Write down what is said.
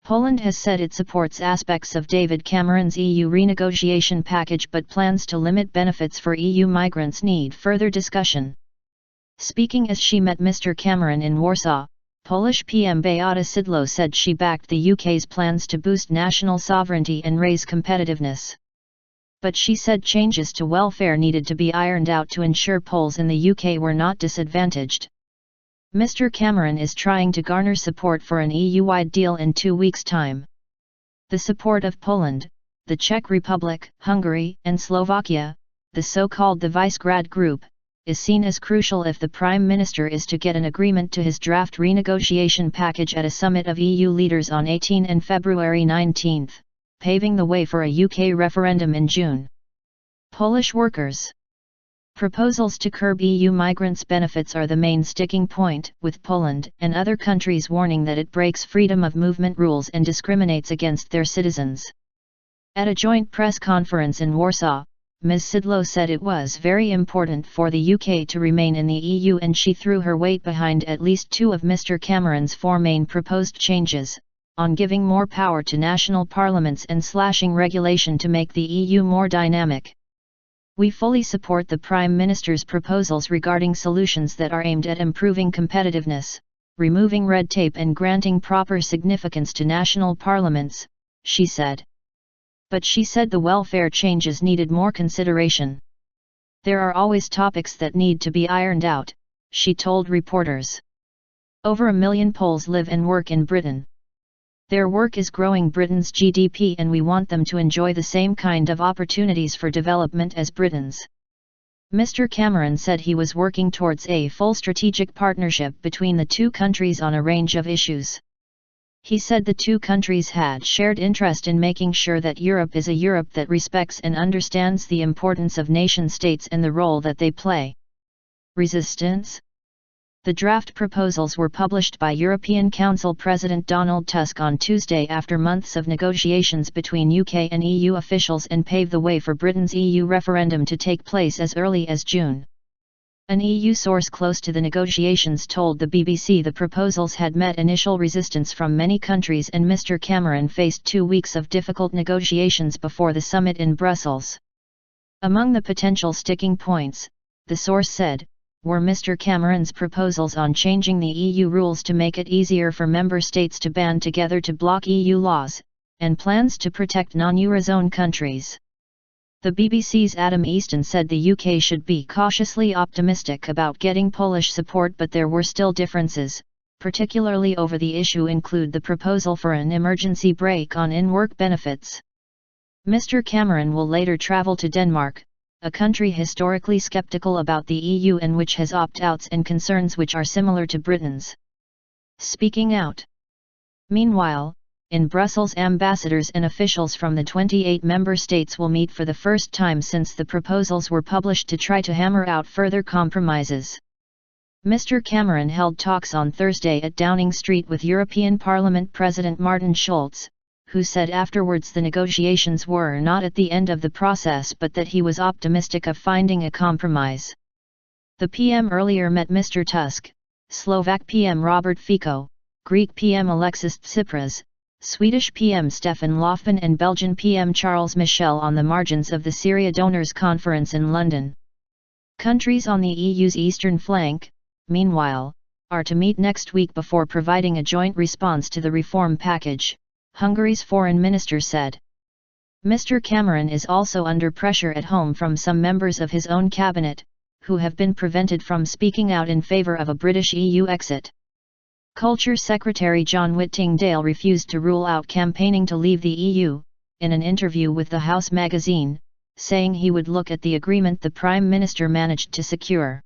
Poland has said it supports aspects of David Cameron's EU renegotiation package but plans to limit benefits for EU migrants need further discussion. Speaking as she met Mr. Cameron in Warsaw, Polish PM Beata Szydlo said she backed the UK's plans to boost national sovereignty and raise competitiveness. But she said changes to welfare needed to be ironed out to ensure Poles in the UK were not disadvantaged. Mr. Cameron is trying to garner support for an EU-wide deal in 2 weeks' time. The support of Poland, the Czech Republic, Hungary and Slovakia, the so-called the Visegrad group, is seen as crucial if the Prime Minister is to get an agreement to his draft renegotiation package at a summit of EU leaders on 18 and February 19, paving the way for a UK referendum in June. Polish workers. Proposals to curb EU migrants' benefits are the main sticking point, with Poland and other countries warning that it breaks freedom of movement rules and discriminates against their citizens. At a joint press conference in Warsaw, Ms. Szydlo said it was very important for the UK to remain in the EU, and she threw her weight behind at least 2 of Mr. Cameron's 4 main proposed changes, on giving more power to national parliaments and slashing regulation to make the EU more dynamic. We fully support the Prime Minister's proposals regarding solutions that are aimed at improving competitiveness, removing red tape and granting proper significance to national parliaments, she said. But she said the welfare changes needed more consideration. There are always topics that need to be ironed out, she told reporters. Over 1 million Poles live and work in Britain. Their work is growing Britain's GDP, and we want them to enjoy the same kind of opportunities for development as Britons. Mr. Cameron said he was working towards a full strategic partnership between the 2 countries on a range of issues. He said the 2 countries had shared interest in making sure that Europe is a Europe that respects and understands the importance of nation-states and the role that they play. Resistance? The draft proposals were published by European Council President Donald Tusk on Tuesday after months of negotiations between UK and EU officials, and pave the way for Britain's EU referendum to take place as early as June. An EU source close to the negotiations told the BBC the proposals had met initial resistance from many countries, and Mr. Cameron faced 2 weeks of difficult negotiations before the summit in Brussels. Among the potential sticking points, the source said, were Mr. Cameron's proposals on changing the EU rules to make it easier for member states to band together to block EU laws, and plans to protect non-Eurozone countries. The BBC's Adam Easton said the UK should be cautiously optimistic about getting Polish support, but there were still differences, particularly over the issue include the proposal for an emergency brake on in-work benefits. Mr. Cameron will later travel to Denmark, a country historically skeptical about the EU and which has opt-outs and concerns which are similar to Britain's. Speaking out. Meanwhile, in Brussels, ambassadors and officials from the 28 member states will meet for the first time since the proposals were published to try to hammer out further compromises. Mr. Cameron held talks on Thursday at Downing Street with European Parliament President Martin Schulz, who said afterwards the negotiations were not at the end of the process but that he was optimistic of finding a compromise. The PM earlier met Mr. Tusk, Slovak PM Robert Fico, Greek PM Alexis Tsipras, Swedish PM Stefan Löfven and Belgian PM Charles Michel on the margins of the Syria Donors Conference in London. Countries on the EU's eastern flank, meanwhile, are to meet next week before providing a joint response to the reform package, Hungary's foreign minister said. Mr. Cameron is also under pressure at home from some members of his own cabinet, who have been prevented from speaking out in favour of a British EU exit. Culture Secretary John Whittingdale refused to rule out campaigning to leave the EU, in an interview with the House magazine, saying he would look at the agreement the Prime Minister managed to secure.